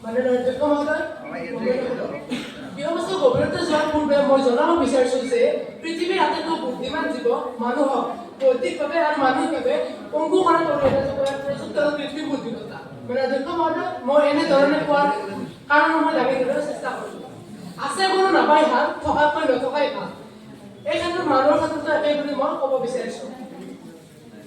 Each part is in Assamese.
মানে অধ্যক্ষ মহোদয় বিষয়বস্তু গভীৰতা যোৱাৰ পূৰ্বে মই জনাব বিচাৰিছোঁ যে পৃথিৱীৰ আটাইতকৈ বুদ্ধিমান জীৱ মানুহক বৌদ্ধিকভাৱে আৰু মানসিকভাৱে পংগু কৰা প্ৰযুক্তি আৰু কৃত্ৰিম বুদ্ধিমত্তা। মানে অধ্যক্ষ মহোদয় মই এনেধৰণে কোৱাৰ কাৰণ মই দাঙি ধৰিবলৈ চেষ্টা কৰিছোঁ। আছে কোনো নাপায় ভাল, থকাতকৈ নথকাই ভাল। এই ক্ষেত্ৰত মানুহৰ ক্ষেত্ৰতো একেই বুলি মই ক'ব বিচাৰিছোঁ।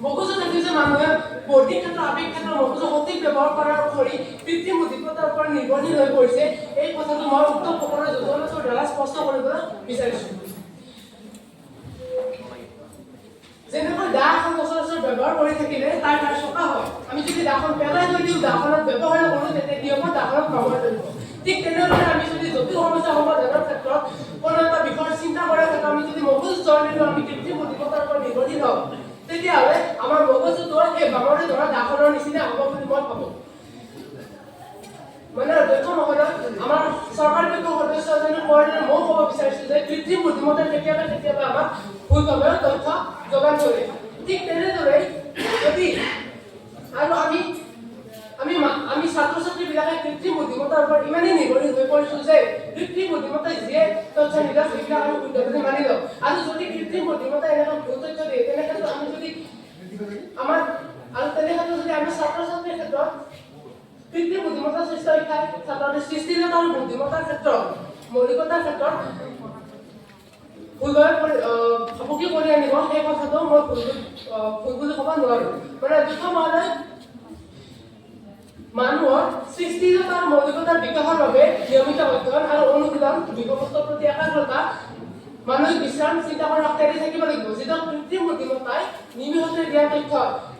মগজু থাকি যে মানুহে বৌদ্ধিক ক্ষেত্ৰ আৱেগ ক্ষেত্ৰ মগজু সঠিক ব্যৱহাৰ কৰাৰ উপৰি কৃত্ৰিম বুদ্ধিমত্তাৰ ওপৰত নিৰ্ভৰশীল হৈ পৰিছে, এই কথাটো মই উক্ত প্ৰকৰণৰ জটিলতাৰ দ্বাৰা স্পষ্ট কৰিবলৈ বিচাৰিছোঁ। যেনেকৈ দা এখন সচৰাচৰ ব্যৱহাৰ কৰি থাকিলে তাৰ চকা হয়। আমি যদি দাখন পেলাই থৈ দিওঁ, দাখনত ব্যৱহাৰ নকৰোঁ, তেতিয়া কি হ'ব? দাখনত নমৰ ধৰিব। ঠিক তেনেদৰে আমি যদি জটিল সমস্যা সমাধানৰ ক্ষেত্ৰত কোনো এটা বিষয় চিন্তা কৰাৰ ক্ষেত্ৰত আমি যদি মগজু জোৰ দিওঁ, আমি কৃত্ৰিম বুদ্ধিমত্তাৰ ওপৰত নিৰ্ভৰশীল হওঁ, তেতিয়াহ'লে আমাৰ মগজুটো এই বামৰে ধৰা দাখনৰ নিচিনা হ'ব বুলি মই ভাবোঁ। মানে অধ্যক্ষ মহোদয়, আমাৰ চৰকাৰী পক্ষৰ সদস্য এজনে কোৱাৰ দৰে মই ক'ব বিচাৰিছোঁ যে কৃত্ৰিম বুদ্ধিমত্তাই কেতিয়াবা কেতিয়াবা আমাক ভুলভাৱে তথ্য যোগান ধৰে। ঠিক তেনেদৰে যদি আৰু আমি ছাত্ৰ ছাত্ৰীবিলাকে কৃত্ৰিম বুদ্ধিমত্তাৰ ওপৰত ইমানেই নিৰ্ভৰশীল হৈ পৰিছোঁ যে কৃত্ৰিম বুদ্ধিমত্তাই যিয়ে তথ্য নিদিয়ক সেইবিলাক আমি শুদ্ধ বুলি মানি লওঁ। আৰু যদি কৃত্ৰিম বুদ্ধিমত্তাই এনেকুৱা ভুল তথ্য দিয়ে, তেনেক্ষেত্ৰত আমি যদি আমি ছাত্ৰ ছাত্ৰীৰ ক্ষেত্ৰত কৃত্ৰিম বুদ্ধিমত্তাৰ সৃষ্টি শিক্ষাই ছাত্ৰছাত্ৰীৰ সৃষ্টিশীলতা আৰু বুদ্ধিমত্তাৰ ক্ষেত্ৰত মৌলিকতাৰ ক্ষেত্ৰত ভুলভাৱে ভাবুকি কৰি আনিব, সেই কথাটো মই ভুল বুলি ক'ব নোৱাৰোঁ। মানে অধ্যক্ষ মহোদয়, মানুহৰ সৃষ্টিশীলতা আৰু মৌলিকতাৰ বিকাশৰ বাবে নিয়মিত অধ্যয়ন আৰু অনুশীলন, বিষয়বস্তুৰ প্ৰতি একাগ্ৰতা, মানসিক বিশ্ৰাম, চিন্তা কৰাৰ শক্তি থাকিব লাগিব। যিটো কৃত্ৰিম বুদ্ধিমত্তাই নিমিষতে দিয়া তথ্য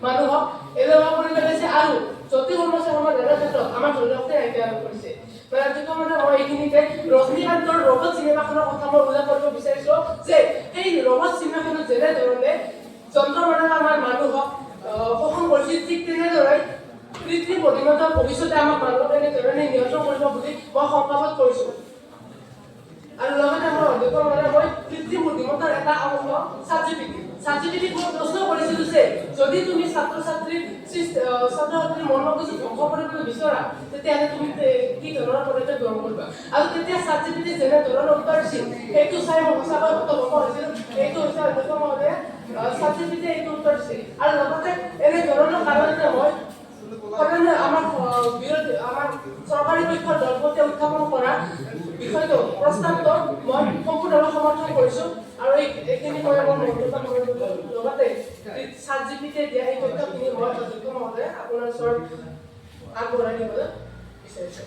মানুহক এলেহুৱা কৰি পেলাইছে আৰু জটিল সমস্যা সমাধানৰ ক্ষেত্ৰত আমাৰ ধৈৰ্য শক্তি নাইকিয়া হৈ পৰিছে। মানে অধ্যক্ষ মহোদয়, মই এইখিনিতে ৰজনীকান্তৰ ৰবট চিনেমাখনৰ কথা মই উল্লেখ কৰিব বিচাৰিছোঁ যে সেই ৰবট চিনেমাখনত যেনেধৰণে যন্ত্ৰমানৱে আমাৰ মানুহক শোষণ কৰিছিল, ঠিক তেনেদৰে কৃত্ৰিম বুদ্ধিমত্তাৰ ভৱিষ্যতে আমাক মানুহক এনেধৰণে নিয়ন্ত্ৰণ কৰিব বুলি মই শংকাবোধ কৰিছোঁ। আৰু লগতে মই অধ্যক্ষ মহোদয়, মই কৃত্ৰিম বুদ্ধিমত্তাৰ এটা অংশ ছাত্ৰছাত্ৰীক মই প্ৰশ্ন কৰিছিলোঁ যে যদি তুমি ছাত্ৰ ছাত্ৰীৰ মন মগজু ধ্বংস কৰিবলৈ বিচৰা, তেতিয়াহ'লে তুমি কি ধৰণৰ পদক্ষেপ গ্ৰহণ কৰিবা? আৰু তেতিয়া ছাত্ৰছাত্ৰীয়ে যেনে ধৰণৰ উত্তৰ দিছিল, সেইটো চাই মই সঁচাকৈ হতভম্ব হৈছিলোঁ। এইটো হৈছে অধ্যক্ষ মহোদয়, ছাত্ৰছাত্ৰীয়ে এইটো উত্তৰ দিছিল। আৰু লগতে এনেধৰণৰ কাৰণতে মই আমাৰ চৰকাৰী পক্ষৰ দলপতিয়ে উত্থাপন কৰা বিষয়টো প্ৰস্তাৱটো মই সম্পূৰ্ণভাৱে সমৰ্থন কৰিছোঁ। আৰু এইখিনি মই মোৰ মন্তব্য কৰিলোঁ। লগতে ChatGPT-য়ে দিয়া এই তথ্যখিনি মই অধ্যক্ষ মহোদয় আপোনাৰ ওচৰত আগবঢ়াই দিবলৈ বিচাৰিছোঁ।